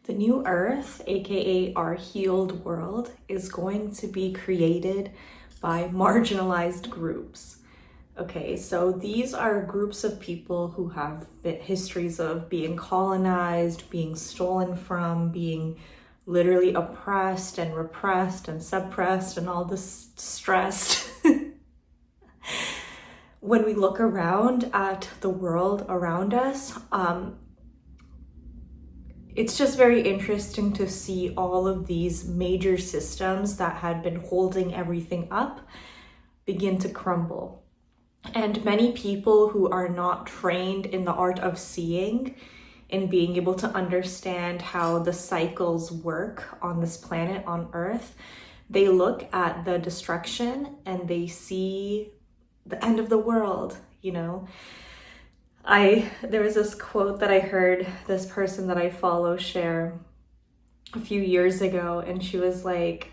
The new earth, aka our healed world, is going to be created by marginalized groups. Okay, so these are groups of people who have histories of being colonized, being stolen from, being literally oppressed and repressed and suppressed and all this stressed. When we look around at the world around us, it's just very interesting to see all of these major systems that had been holding everything up begin to crumble. And many people who are not trained in the art of seeing, in being able to understand how the cycles work on this planet, on Earth, they look at the destruction and they see the end of the world, you know? There was this quote that I heard this person that I follow share a few years ago, and she was like,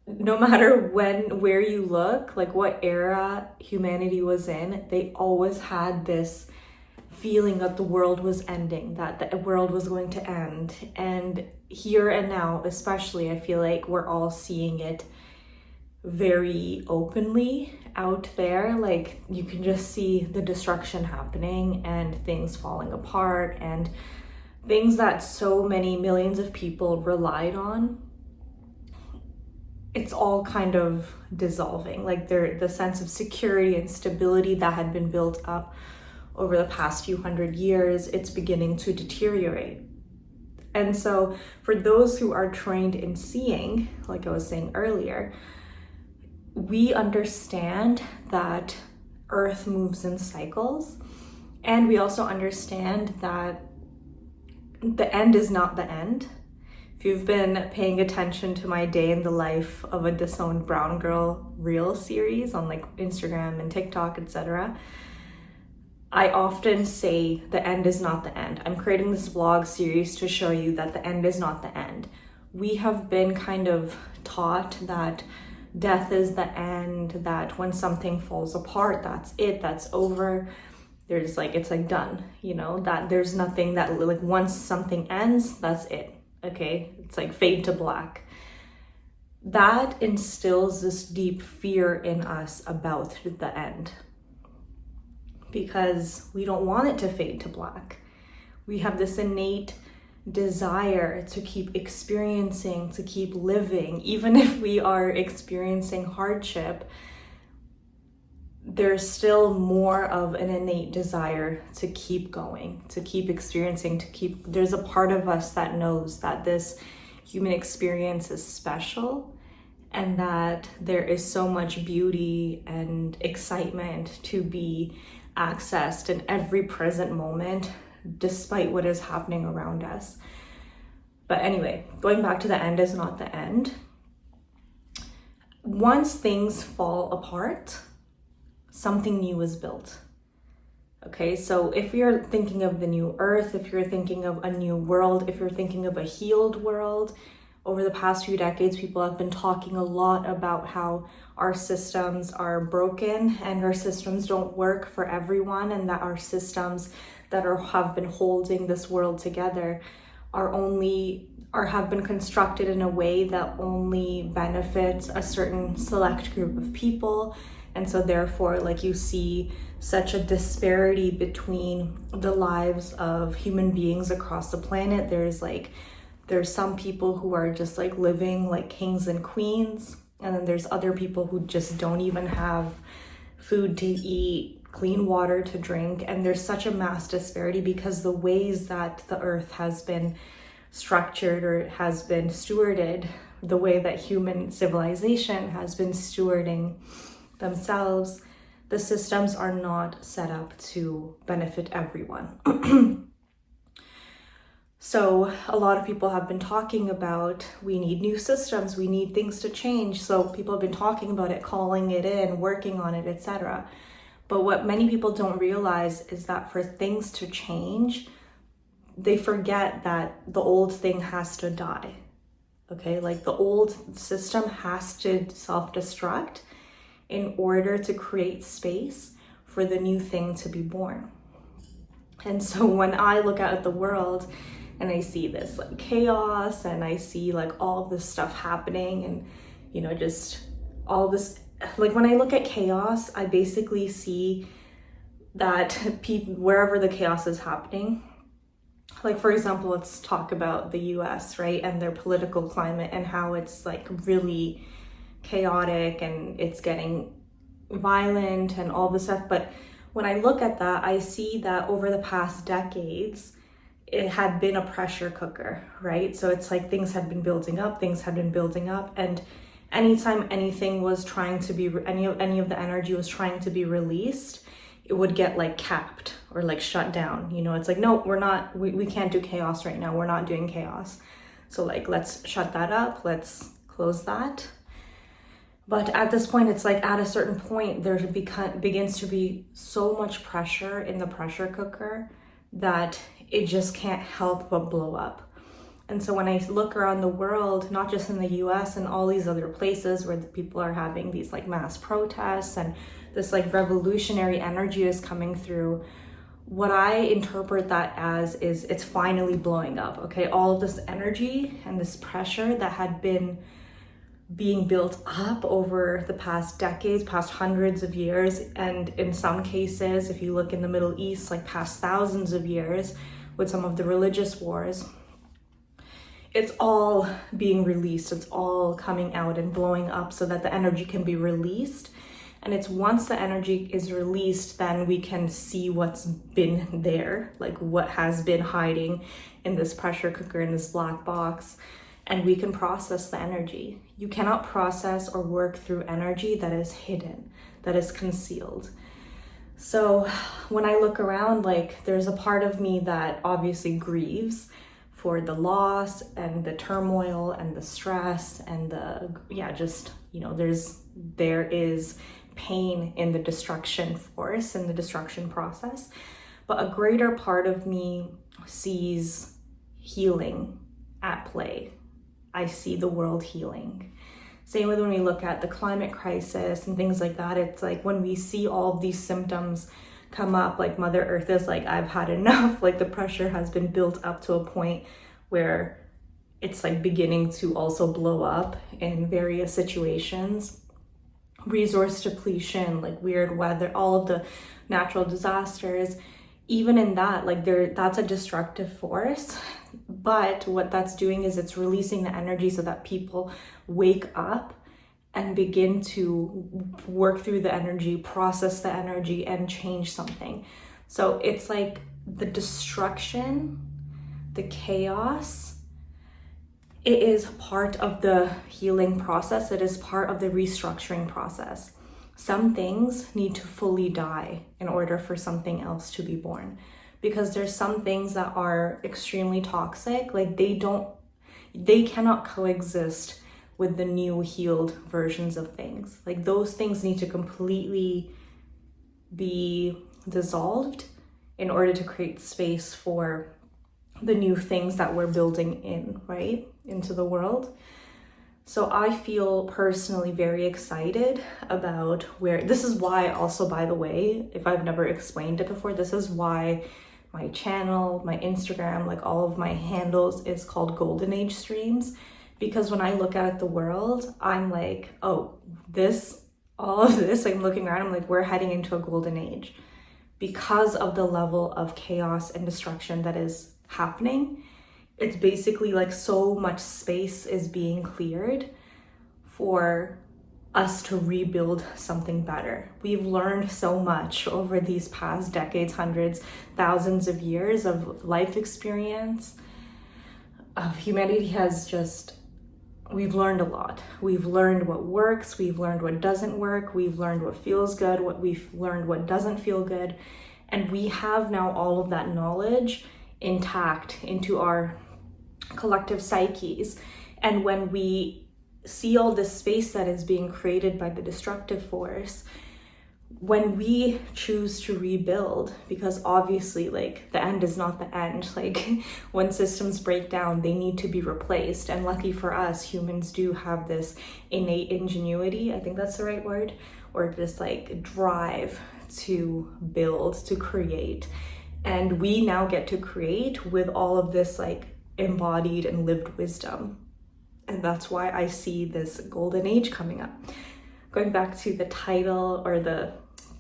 no matter where you look, like what era humanity was in, they always had this feeling that the world was ending, that the world was going to end. And here and now, especially, I feel like we're all seeing it very openly out there. Like you can just see the destruction happening and things falling apart and things that so many millions of people relied on. It's all kind of dissolving. Like the sense of security and stability that had been built up over the past few hundred years, it's beginning to deteriorate. And so for those who are trained in seeing, like I was saying earlier, we understand that Earth moves in cycles, and we also understand that the end is not the end. If you've been paying attention to my day in the life of a disowned brown girl reel series on like Instagram and TikTok, etc., I often say the end is not the end. I'm creating this vlog series to show you that the end is not the end. We have been kind of taught that death is the end, that when something falls apart, that's it, that's over. There's like, it's like done, you know, that there's nothing that like once something ends, that's it. Okay, it's like fade to black. That instills this deep fear in us about the end because we don't want it to fade to black. We have this innate desire to keep experiencing, to keep living. Even if we are experiencing hardship, there's still more of an innate desire to keep going, to keep experiencing, there's a part of us that knows that this human experience is special and that there is so much beauty and excitement to be accessed in every present moment, despite what is happening around us. But anyway, going back to the end is not the end. Once things fall apart, something new is built. Okay, so if you're thinking of the new earth, if you're thinking of a new world, if you're thinking of a healed world, over the past few decades, people have been talking a lot about how our systems are broken and our systems don't work for everyone, and that our systems that have been holding this world together have been constructed in a way that only benefits a certain select group of people. And so therefore, like you see such a disparity between the lives of human beings across the planet. There's some people who are just like living like kings and queens, and then there's other people who just don't even have food to eat, clean water to drink. And there's such a mass disparity because the ways that the earth has been structured or has been stewarded, the way that human civilization has been stewarding themselves, the systems are not set up to benefit everyone. So a lot of people have been talking about, we need new systems, we need things to change. So people have been talking about it, calling it in, working on it, etc. But what many people don't realize is that for things to change, they forget that the old thing has to die. Okay, like the old system has to self-destruct in order to create space for the new thing to be born. And so when I look at the world and I see this like chaos, and I see like all of this stuff happening, and just all this, like when I look at chaos, I basically see that people, wherever the chaos is happening, like for example, let's talk about the US, right, and their political climate and how it's like really chaotic and it's getting violent and all this stuff. But when I look at that, I see that over the past decades, it had been a pressure cooker, right? So it's like things had been building up, and anytime anything was trying to be, any of the energy was trying to be released, it would get like capped or like shut down. It's like, no, we can't do chaos right now. We're not doing chaos. So like, let's shut that up. Let's close that. But at this point, it's like at a certain point, there begins to be so much pressure in the pressure cooker that it just can't help but blow up. And so when I look around the world, not just in the US and all these other places where the people are having these like mass protests and this like revolutionary energy is coming through, what I interpret that as is it's finally blowing up, okay? All of this energy and this pressure that had been being built up over the past decades, past hundreds of years, and in some cases, if you look in the Middle East, like past thousands of years with some of the religious wars, it's all being released. It's all coming out and blowing up so that the energy can be released. And it's once the energy is released, then we can see what's been there, like what has been hiding in this pressure cooker, in this black box, and we can process the energy. You cannot process or work through energy that is hidden, that is concealed. So when I look around, like there's a part of me that obviously grieves for the loss and the turmoil and the stress and there is pain in the destruction force and the destruction process. But a greater part of me sees healing at play. I see the world healing. Same with when we look at the climate crisis and things like that. It's like when we see all of these symptoms come up, like Mother Earth is like, I've had enough. Like the pressure has been built up to a point where it's like beginning to also blow up in various situations. Resource depletion, like weird weather, all of the natural disasters, even in that, like that's a destructive force. But what that's doing is it's releasing the energy so that people wake up and begin to work through the energy, process the energy, and change something. So it's like the destruction, the chaos, it is part of the healing process. It is part of the restructuring process. Some things need to fully die in order for something else to be born. Because there's some things that are extremely toxic, like they cannot coexist with the new healed versions of things. Like those things need to completely be dissolved in order to create space for the new things that we're building in, right, into the world. So I feel personally very excited about this is why also, by the way, if I've never explained it before, this is why my channel, my Instagram, like all of my handles is called Golden Age Streams. Because when I look at the world, I'm like, oh, all of this, I'm looking around, I'm like, we're heading into a golden age because of the level of chaos and destruction that is happening. It's basically like so much space is being cleared for us to rebuild something better. We've learned so much over these past decades, hundreds, thousands of years of life experience. Humanity we've learned a lot. We've learned what works, we've learned what doesn't work, we've learned what feels good, we've learned what doesn't feel good. And we have now all of that knowledge intact into our collective psyches. And when we see all this space that is being created by the destructive force, when we choose to rebuild, because obviously like the end is not the end, like when systems break down, they need to be replaced. And lucky for us, humans do have this innate ingenuity, I think that's the right word, or just like drive to build, to create. And we now get to create with all of this like embodied and lived wisdom. And that's why I see this golden age coming up. Going back to the title or the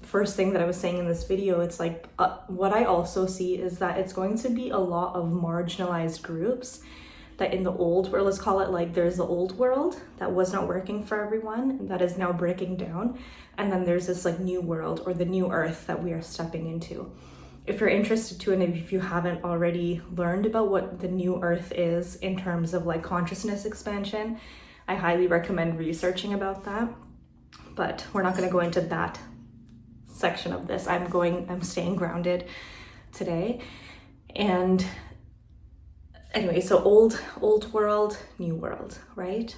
first thing that I was saying in this video, it's like what I also see is that it's going to be a lot of marginalized groups that in the old world, let's call it like there's the old world that was not working for everyone and that is now breaking down. And then there's this like new world or the new earth that we are stepping into. If you're interested to, and if you haven't already learned about what the new earth is in terms of like consciousness expansion, I highly recommend researching about that. But we're not going to go into that section of this. I'm staying grounded today. And anyway, so old world, new world, right?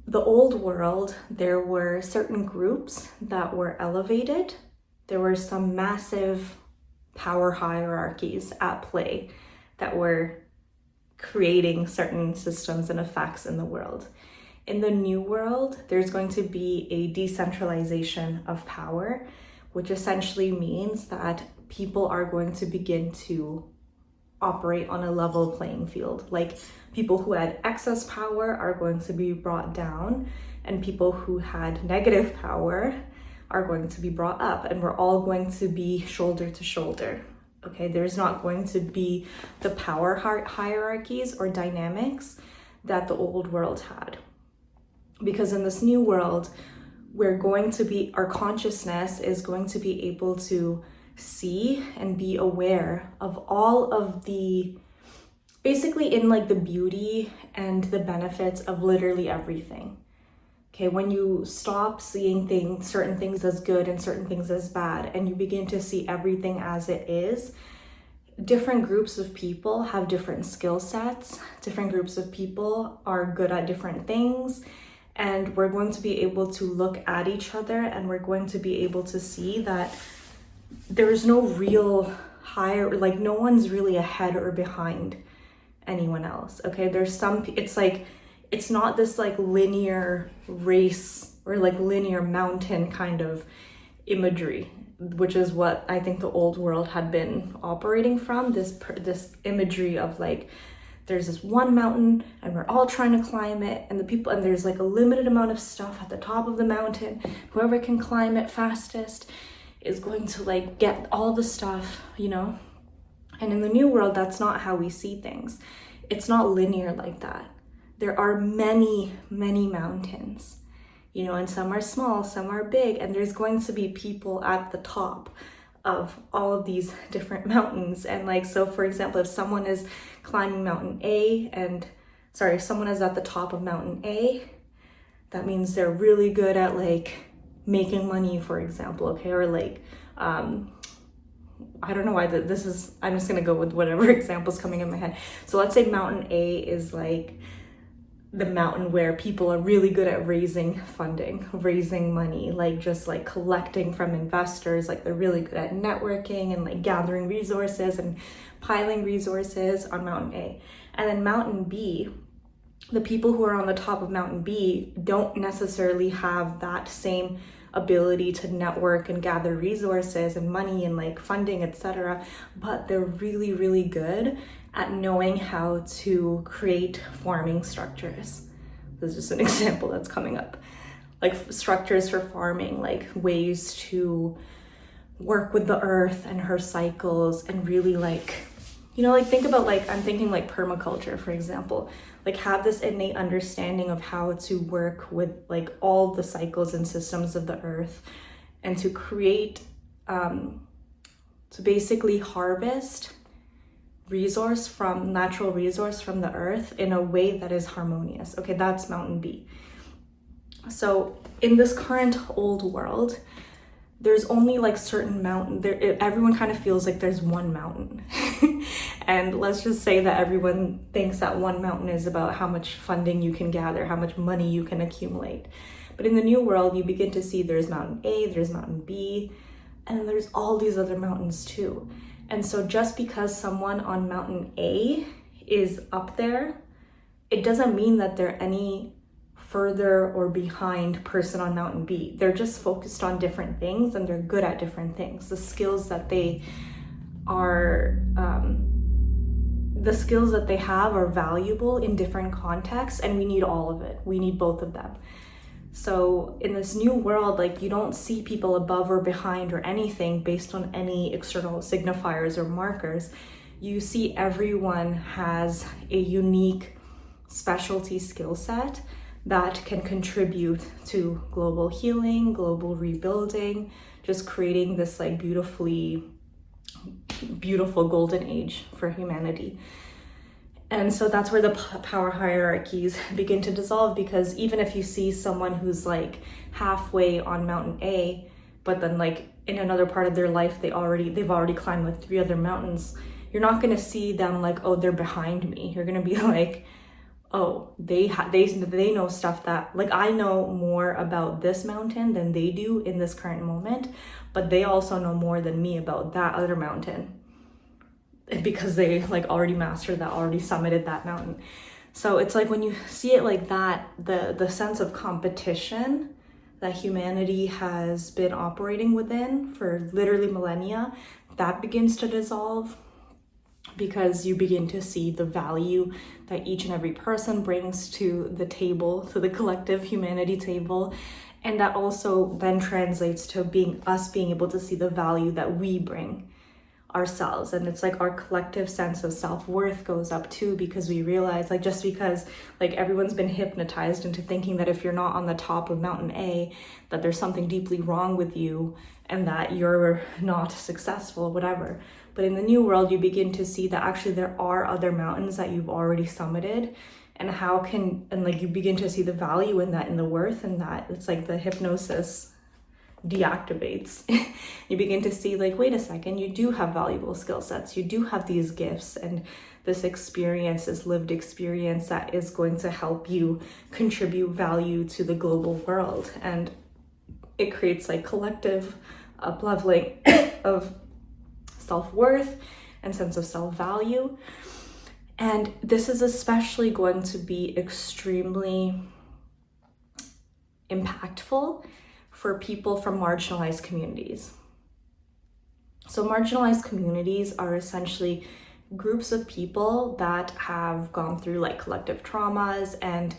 The old world, there were certain groups that were elevated. There were some massive power hierarchies at play that were creating certain systems and effects in the world. In the new world, there's going to be a decentralization of power, which essentially means that people are going to begin to operate on a level playing field. Like people who had excess power are going to be brought down, and people who had negative power are going to be brought up, and we're all going to be shoulder to shoulder. Okay, there's not going to be the power hierarchies or dynamics that the old world had. Because in this new world, our consciousness is going to be able to see and be aware of all of the, basically in like the beauty and the benefits of literally everything. Okay, when you stop seeing certain things as good and certain things as bad, and you begin to see everything as it is, different groups of people have different skill sets. Different groups of people are good at different things. And we're going to be able to look at each other, and we're going to be able to see that there's no real like no one's really ahead or behind anyone else. Okay, it's not this like linear race or like linear mountain kind of imagery, which is what I think the old world had been operating from, this imagery of like, there's this one mountain and we're all trying to climb it, and there's like a limited amount of stuff at the top of the mountain. Whoever can climb it fastest is going to like get all the stuff, you know? And in the new world, that's not how we see things. It's not linear like that. There are many, many mountains, you know, and some are small, some are big, and there's going to be people at the top of all of these different mountains. And like, so for example, if someone is climbing if someone is at the top of mountain A, that means they're really good at like making money, for example, okay? Or like, I don't know why I'm just gonna go with whatever example's coming in my head. So let's say mountain A is like the mountain where people are really good at raising funding, raising money, like just like collecting from investors. Like they're really good at networking and like gathering resources and piling resources on mountain A. And then mountain B, the people who are on the top of mountain B don't necessarily have that same ability to network and gather resources and money and like funding, etc. But they're really, really good at knowing how to create farming structures. This is just an example that's coming up. Like structures for farming, like ways to work with the earth and her cycles, and really like, you know, like think about like, I'm thinking like permaculture, for example, like have this innate understanding of how to work with like all the cycles and systems of the earth, and to create, to basically harvest natural resource from the earth in a way that is harmonious. Okay, that's mountain B. So in this current old world, there's only like certain everyone kind of feels like there's one mountain. And let's just say that everyone thinks that one mountain is about how much funding you can gather, how much money you can accumulate. But in the new world, you begin to see there's mountain A, there's mountain B, and there's all these other mountains too. And so just because someone on mountain A is up there, it doesn't mean that they're any further or behind person on mountain B. They're just focused on different things, and they're good at different things. The skills that they are the skills that they have are valuable in different contexts, and we need all of it. We need both of them. So in this new world, like, you don't see people above or behind or anything based on any external signifiers or markers. You see everyone has a unique specialty skill set that can contribute to global healing, global rebuilding, just creating this like beautiful golden age for humanity. And so that's where the power hierarchies begin to dissolve, because even if you see someone who's like halfway on mountain A, but then like in another part of their life they've already climbed like 3 other mountains, you're not going to see them like, oh, they're behind me. You're going to be like, oh, they know stuff that, like, I know more about this mountain than they do in this current moment, but they also know more than me about that other mountain, because they like already mastered that, already summited that mountain. So it's like, when you see it like that, the sense of competition that humanity has been operating within for literally millennia, that begins to dissolve, because you begin to see the value that each and every person brings to the table, to the collective humanity table. And that also then translates to being able to see the value that we bring ourselves. And it's like our collective sense of self-worth goes up too, because we realize, like, just because like everyone's been hypnotized into thinking that if you're not on the top of mountain A, that there's something deeply wrong with you and that you're not successful, whatever. But in the new world, you begin to see that actually there are other mountains that you've already summited, and like you begin to see the value in that, in the worth in that. It's like the hypnosis deactivates. You begin to see, like, wait a second, you do have valuable skill sets, you do have these gifts and this experience, this lived experience that is going to help you contribute value to the global world. And it creates like collective up-leveling of self-worth and sense of self-value. And this is especially going to be extremely impactful for people from marginalized communities. So marginalized communities are essentially groups of people that have gone through like collective traumas, and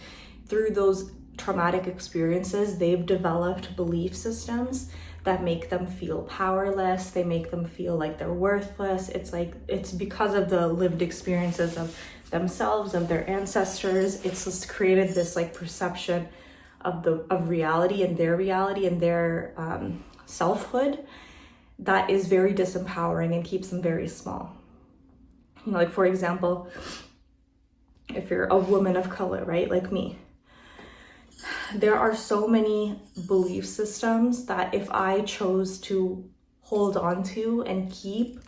through those traumatic experiences, they've developed belief systems that make them feel powerless. They make them feel like they're worthless. It's because of the lived experiences of themselves, of their ancestors. It's just created this like perception of reality and their selfhood that is very disempowering and keeps them very small. You know, like, for example, if you're a woman of color, right, like me, there are so many belief systems that if I chose to hold on to and keep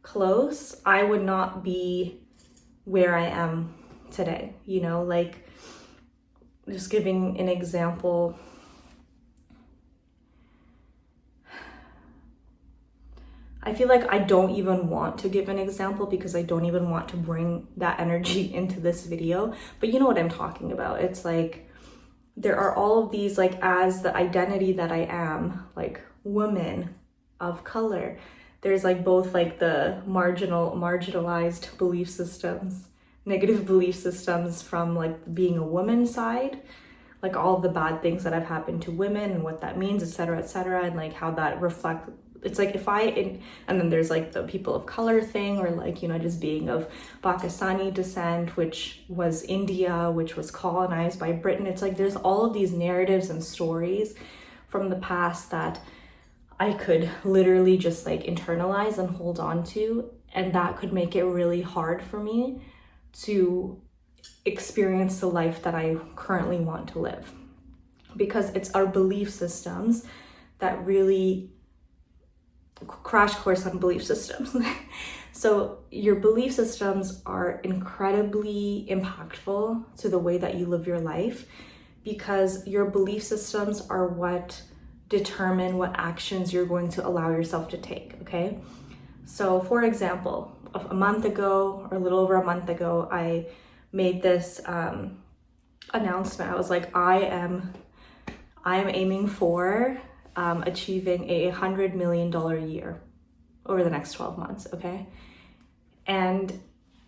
close, I would not be where I am today. You know, like, just giving an example, I feel like I don't even want to give an example because I don't even want to bring that energy into this video, but you know what I'm talking about. It's like, there are all of these, like, as the identity that I am, like, woman of color, there's like both like the marginalized belief systems, negative belief systems from like being a woman side, like all of the bad things that have happened to women and what that means, etc., and like how that reflect. It's like and then there's like the people of color thing, or like, you know, just being of Pakistani descent, which was India, which was colonized by Britain. It's like there's all of these narratives and stories from the past that I could literally just like internalize and hold on to, and that could make it really hard for me to experience the life that I currently want to live, because it's our belief systems that really crash course on belief systems. So your belief systems are incredibly impactful to the way that you live your life, because your belief systems are what determine what actions you're going to allow yourself to take, okay? So for example, a month ago, or a little over a month ago, I made this announcement. I was like, I am aiming for achieving $100 million year over the next 12 months, okay? And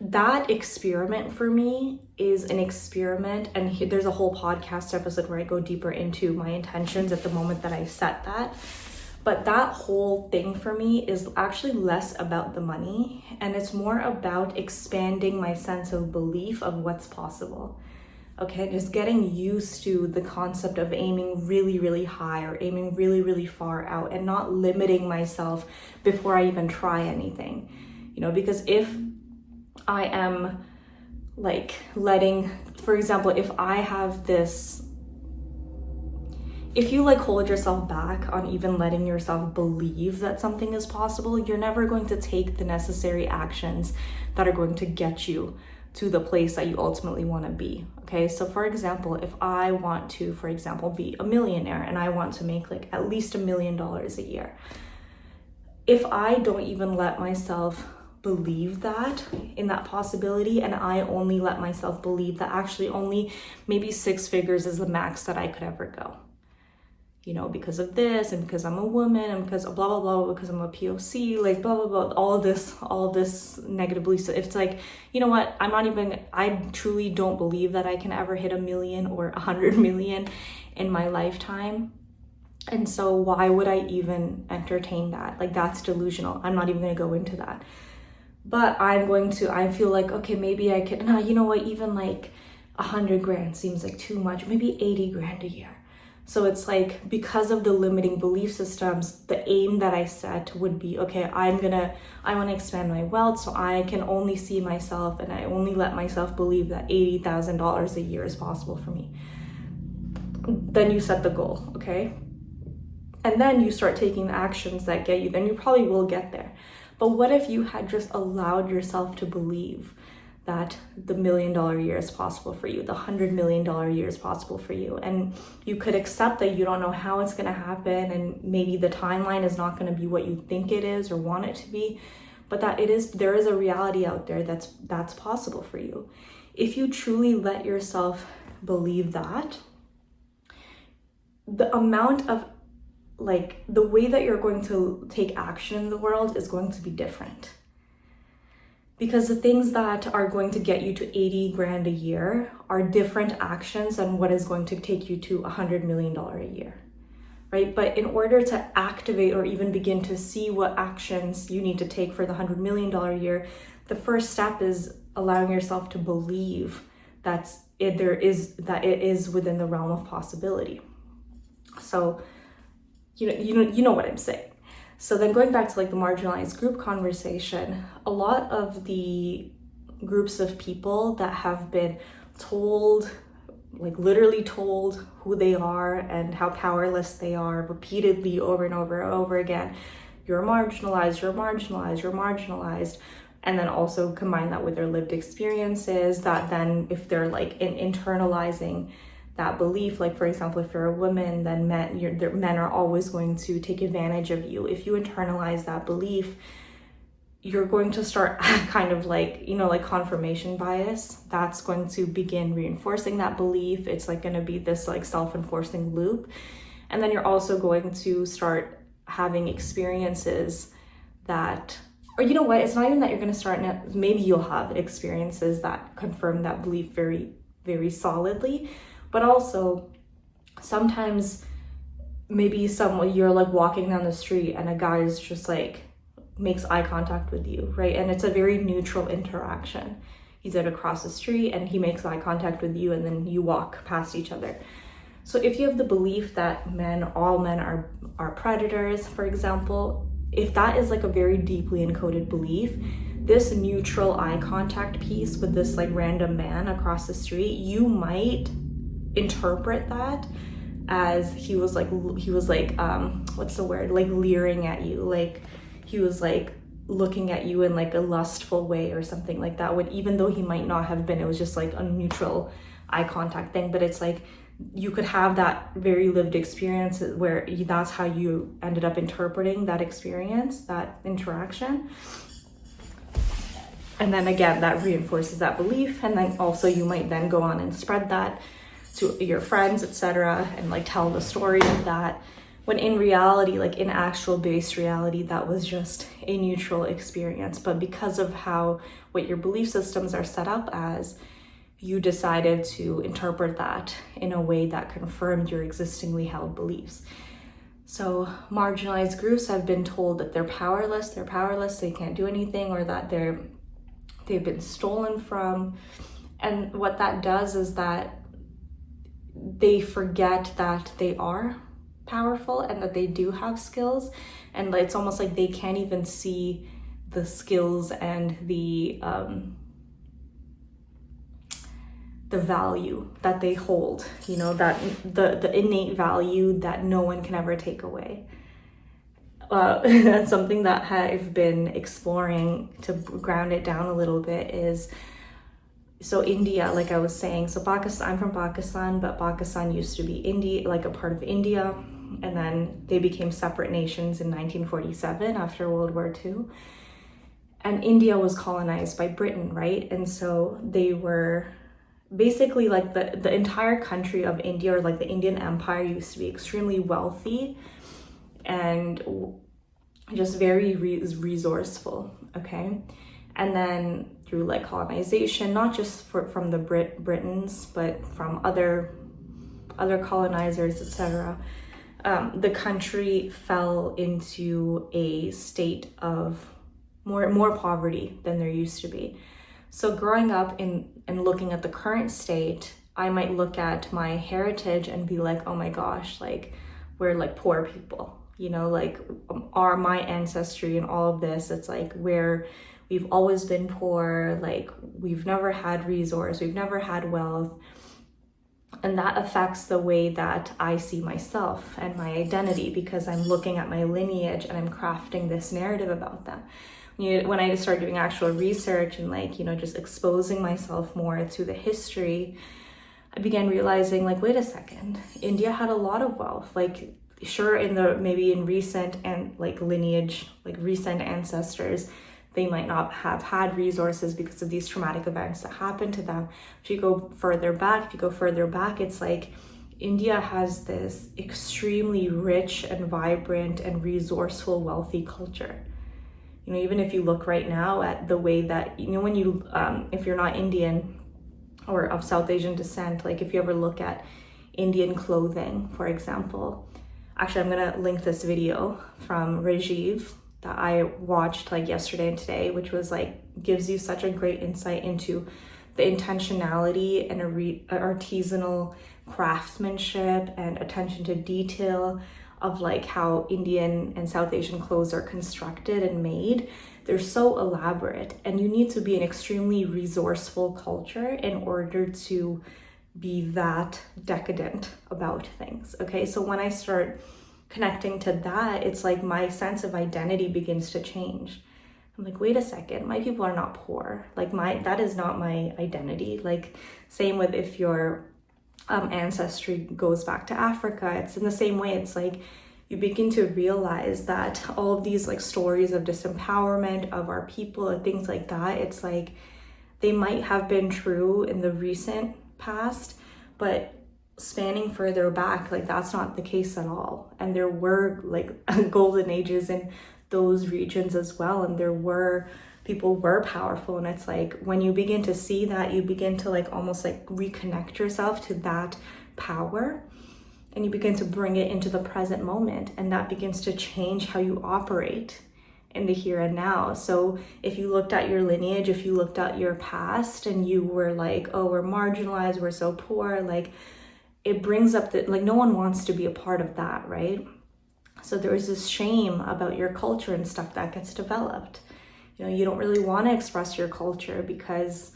that experiment for me is an experiment, and there's a whole podcast episode where I go deeper into my intentions at the moment that I set that. But that whole thing for me is actually less about the money, and it's more about expanding my sense of belief of what's possible. Okay, just getting used to the concept of aiming really, really high or aiming really, really far out, and not limiting myself before I even try anything. You know, because if I am like letting, for example, if I have this, if you like hold yourself back on even letting yourself believe that something is possible, you're never going to take the necessary actions that are going to get you to the place that you ultimately want to be. Okay, so for example, if I want to, for example, be a millionaire and I want to make like at least $1 million a year, if I don't even let myself believe that in that possibility, and I only let myself believe that actually only maybe 6 figures is the max that I could ever go, you know, because of this, and because I'm a woman, and because blah blah blah, because I'm a POC, like blah blah blah, all this negatively. So it's like, you know what, I truly don't believe that I can ever hit 1 million or 100 million in my lifetime. And so why would I even entertain that? Like, that's delusional. I'm not even going to go into that. But I feel like, okay, maybe I could, no, you know what, even like 100 grand seems like too much, maybe 80 grand a year. So it's like, because of the limiting belief systems, the aim that I set would be, okay, I want to expand my wealth, so I can only see myself, and I only let myself believe that $80,000 a year is possible for me. Then you set the goal, okay? And then you start taking the actions that get you, then you probably will get there. But what if you had just allowed yourself to believe that the $1 million year is possible for you, the $100 million year is possible for you, and you could accept that you don't know how it's going to happen, and maybe the timeline is not going to be what you think it is or want it to be, but that there is a reality out there that's possible for you. If you truly let yourself believe that, the amount of, like, the way that you're going to take action in the world is going to be different. Because the things that are going to get you to 80 grand a year are different actions than what is going to take you to $100 million a year, right? But in order to activate or even begin to see what actions you need to take for the $100 million a year, the first step is allowing yourself to believe that it is within the realm of possibility. So, you know what I'm saying. So then going back to like the marginalized group conversation, a lot of the groups of people that have been told, like literally told who they are and how powerless they are repeatedly over and over and over again, you're marginalized, you're marginalized, you're marginalized. And then also combine that with their lived experiences, that then if they're like internalizing that belief, like for example, if you're a woman, then men are always going to take advantage of you. If you internalize that belief, you're going to start kind of like, like confirmation bias. That's going to begin reinforcing that belief. It's like going to be this like self-enforcing loop. And then you're also going to start having experiences that, or you know what, it's not even that you're going to start, maybe you'll have experiences that confirm that belief very, very solidly. But also, sometimes maybe you're like walking down the street and a guy is just like makes eye contact with you, right? And it's a very neutral interaction. He's out across the street and he makes eye contact with you, and then you walk past each other. So if you have the belief that all men are predators, for example, if that is like a very deeply encoded belief, this neutral eye contact piece with this like random man across the street, you might interpret that as he was like what's the word, like leering at you, like he was like looking at you in like a lustful way or something like that, when even though he might not have been, it was just like a neutral eye contact thing. But it's like you could have that very lived experience where that's how you ended up interpreting that experience, that interaction, and then again that reinforces that belief. And then also you might then go on and spread that to your friends, etc., and like tell the story of that. when in reality, like in actual base reality, that was just a neutral experience. But because of what your belief systems are set up as, you decided to interpret that in a way that confirmed your existingly held beliefs. So marginalized groups have been told that they're powerless, they can't do anything, or that they've been stolen from. And what that does is that they forget that they are powerful and that they do have skills, and it's almost like they can't even see the skills and the value that they hold, that the innate value that no one can ever take away. That's something that I've been exploring to ground it down a little bit is, so India, like I was saying, so Pakistan, I'm from Pakistan, but Pakistan used to be India, like a part of India, and then they became separate nations in 1947 after World War II. And India was colonized by Britain, right? And so they were basically like the entire country of India, or like the Indian Empire, used to be extremely wealthy and just very resourceful, okay? And then through like colonization, not just from the Britons, but from other colonizers, etc., the country fell into a state of more poverty than there used to be. So growing up and looking at the current state, I might look at my heritage and be like, oh my gosh, like we're like poor people, like my ancestry and all of this, it's like we've always been poor, like we've never had resource, we've never had wealth. And that affects the way that I see myself and my identity, because I'm looking at my lineage and I'm crafting this narrative about them. When I started doing actual research and like, just exposing myself more to the history, I began realizing like, wait a second, India had a lot of wealth. Like sure, maybe in recent and like lineage, like recent ancestors, they might not have had resources because of these traumatic events that happened to them. If you go further back, it's like India has this extremely rich and vibrant and resourceful, wealthy culture. Even if you look right now at the way that, when you, if you're not Indian or of South Asian descent, like if you ever look at Indian clothing, for example, actually, I'm gonna link this video from Rajiv that I watched like yesterday and today, which was like, gives you such a great insight into the intentionality and artisanal craftsmanship and attention to detail of like how Indian and South Asian clothes are constructed and made. They're so elaborate, and you need to be an extremely resourceful culture in order to be that decadent about things, okay? So when I start connecting to that, it's like my sense of identity begins to change. I'm like, wait a second, my people are not poor. Like that is not my identity. Like same with if your ancestry goes back to Africa, it's in the same way. It's like you begin to realize that all of these like stories of disempowerment of our people and things like that, it's like they might have been true in the recent past, but spanning further back, like that's not the case at all. And there were like golden ages in those regions as well, and people were powerful. And it's like when you begin to see that, you begin to like almost like reconnect yourself to that power, and you begin to bring it into the present moment, and that begins to change how you operate in the here and now. So if you looked at your lineage, if you looked at your past and you were like, oh, we're marginalized, we're so poor, like it brings up that like no one wants to be a part of that, right? So there's this shame about your culture and stuff that gets developed. You don't really want to express your culture because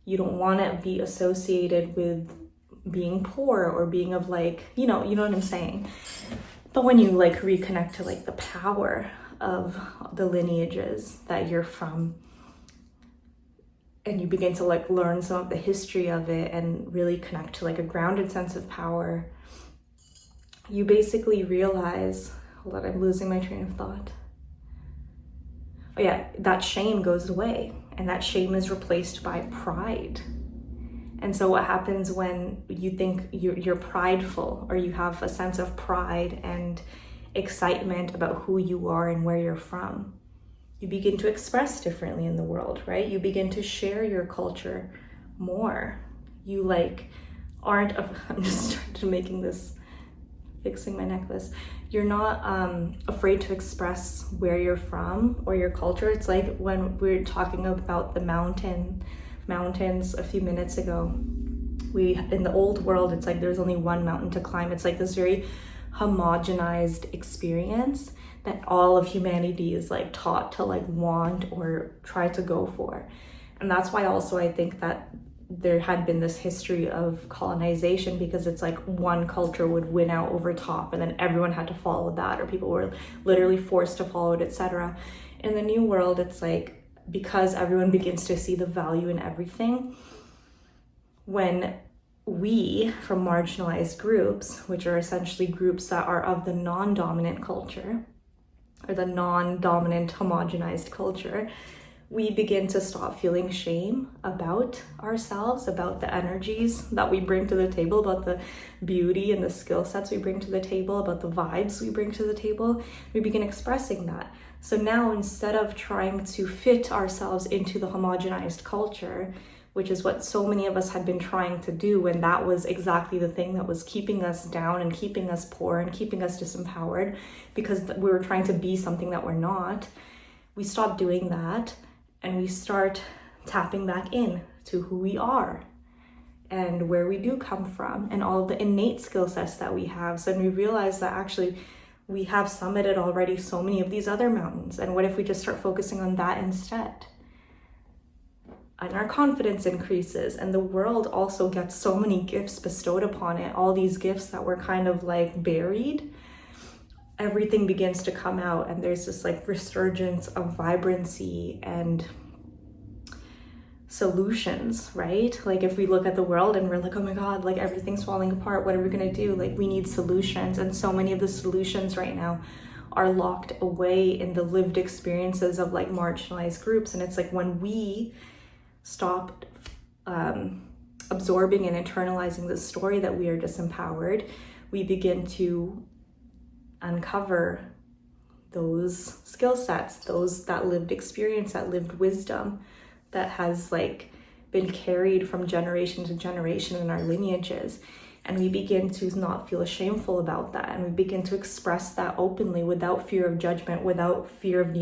you don't want to be associated with being poor or being of like, you know what I'm saying? But when you like reconnect to like the power of the lineages that you're from, and you begin to like learn some of the history of it and really connect to like a grounded sense of power, you basically realize, hold on, I'm losing my train of thought. Oh yeah, that shame goes away, and that shame is replaced by pride. And so what happens when you think you're prideful, or you have a sense of pride and excitement about who you are and where you're from? You begin to express differently in the world, right? You begin to share your culture more. You aren't, I'm just making this, fixing my necklace. You're not afraid to express where you're from or your culture. It's like when we were talking about the mountains a few minutes ago. In the old world, it's like there's only one mountain to climb. It's like this very homogenized experience that all of humanity is taught to want or try to go for. And that's why also I think that there had been this history of colonization, because it's like one culture would win out over top and then everyone had to follow that, or people were literally forced to follow it, etc. In the new world, it's like, because everyone begins to see the value in everything, when we, from marginalized groups, which are essentially groups that are of the non-dominant culture, or the non-dominant homogenized culture, we begin to stop feeling shame about ourselves, about the energies that we bring to the table, about the beauty and the skill sets we bring to the table, about the vibes we bring to the table. We begin expressing that. So now, instead of trying to fit ourselves into the homogenized culture, which is what so many of us had been trying to do, and that was exactly the thing that was keeping us down and keeping us poor and keeping us disempowered, because we were trying to be something that we're not. We stop doing that and we start tapping back in to who we are and where we do come from and all the innate skill sets that we have. So we realize that actually we have summited already so many of these other mountains, and what if we just start focusing on that instead? And our confidence increases, and the world also gets so many gifts bestowed upon it, all these gifts that were kind of buried. Everything begins to come out, and there's this resurgence of vibrancy and solutions, right? If we look at the world and we're like, oh my God, everything's falling apart, what are we gonna do? We need solutions. And so many of the solutions right now are locked away in the lived experiences of marginalized groups. And it's when we stop absorbing and internalizing the story that we are disempowered, we begin to uncover those skill sets, that lived experience, that lived wisdom that has been carried from generation to generation in our lineages. And we begin to not feel shameful about that, and we begin to express that openly without fear of judgment, without fear of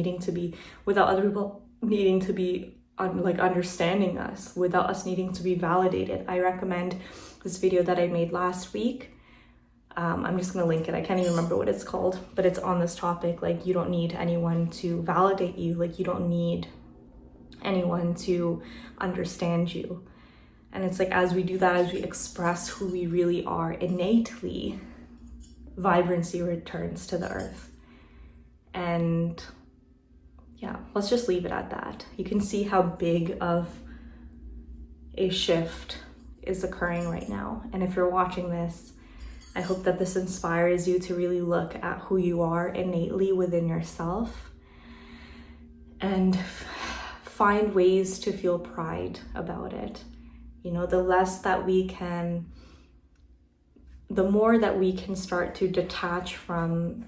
without other people needing to be understanding us, without us needing to be validated. I recommend this video that I made last week. I'm just gonna link it. I can't even remember what it's called, but it's on this topic. You don't need anyone to validate you. You don't need anyone to understand you. And it's as we do that, as we express who we really are innately, vibrancy returns to the earth. And yeah, let's just leave it at that. You can see how big of a shift is occurring right now. And if you're watching this, I hope that this inspires you to really look at who you are innately within yourself and find ways to feel pride about it. The more that we can start to detach from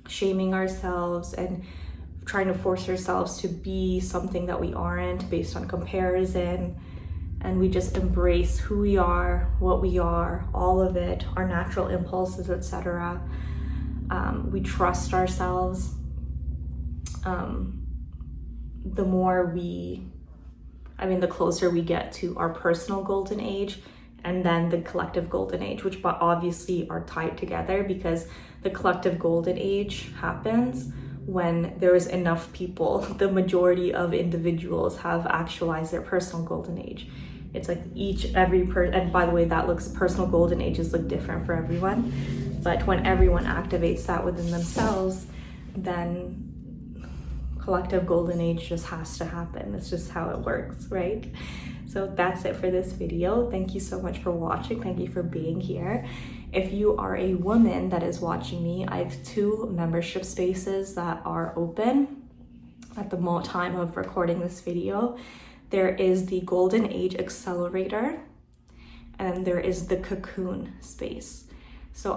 shaming ourselves and trying to force ourselves to be something that we aren't based on comparison, and we just embrace who we are, what we are, all of it, our natural impulses, etc. We trust ourselves. The closer we get to our personal golden age and then the collective golden age, which obviously are tied together, because the collective golden age happens when there is enough people, the majority of individuals have actualized their personal golden age. It's and by the way, personal golden ages look different for everyone, but when everyone activates that within themselves, then collective golden age just has to happen. It's just how it works, right? So that's it for this video. Thank you so much for watching. Thank you for being here. If you are a woman that is watching me, I have 2 membership spaces that are open at the time of recording this video. There is the Golden Age Accelerator, and there is the cocoon space. So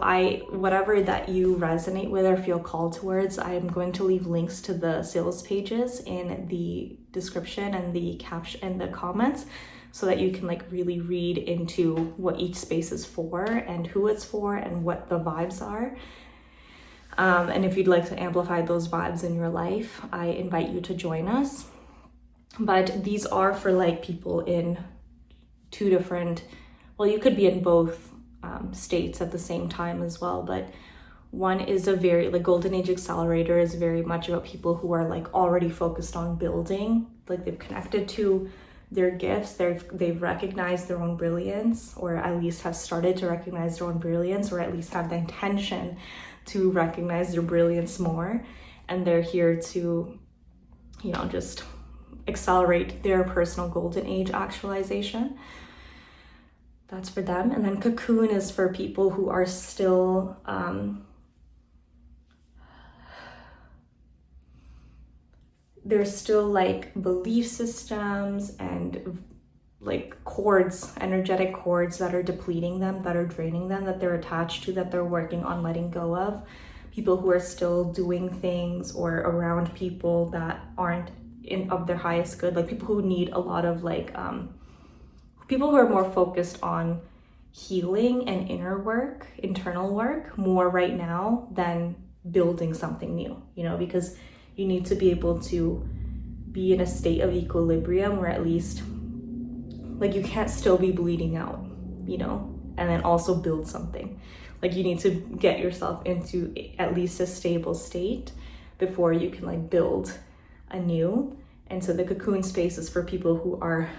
whatever that you resonate with or feel called towards, I am going to leave links to the sales pages in the description and the caption and the comments, so that you can like really read into what each space is for and who it's for and what the vibes are. And if you'd like to amplify those vibes in your life, I invite you to join us. But these are for like people in two different, well, you could be in both states at the same time as well, but one is a very, like, Golden Age Accelerator is very much about people who are like already focused on building, like they've connected to their gifts, they've recognized their own brilliance, or at least have started to recognize their own brilliance, or at least have the intention to recognize their brilliance more, and they're here to, you know, just accelerate their personal golden age actualization. That's for them. And then cocoon is for people who are still there's still like belief systems and like cords, energetic cords that are depleting them, that are draining them, that they're attached to, that they're working on letting go of. People who are still doing things or around people that aren't of their highest good, like people who need a lot of like people who are more focused on healing and inner work, internal work more right now than building something new, you know, because you need to be able to be in a state of equilibrium where at least like you can't still be bleeding out, you know, and then also build something. Like you need to get yourself into at least a stable state before you can like build anew. And so the cocoon space is for people who are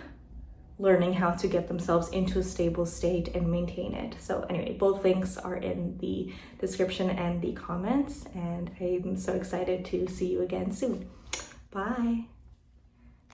learning how to get themselves into a stable state and maintain it. So anyway, both links are in the description and the comments, and I'm so excited to see you again soon. Bye.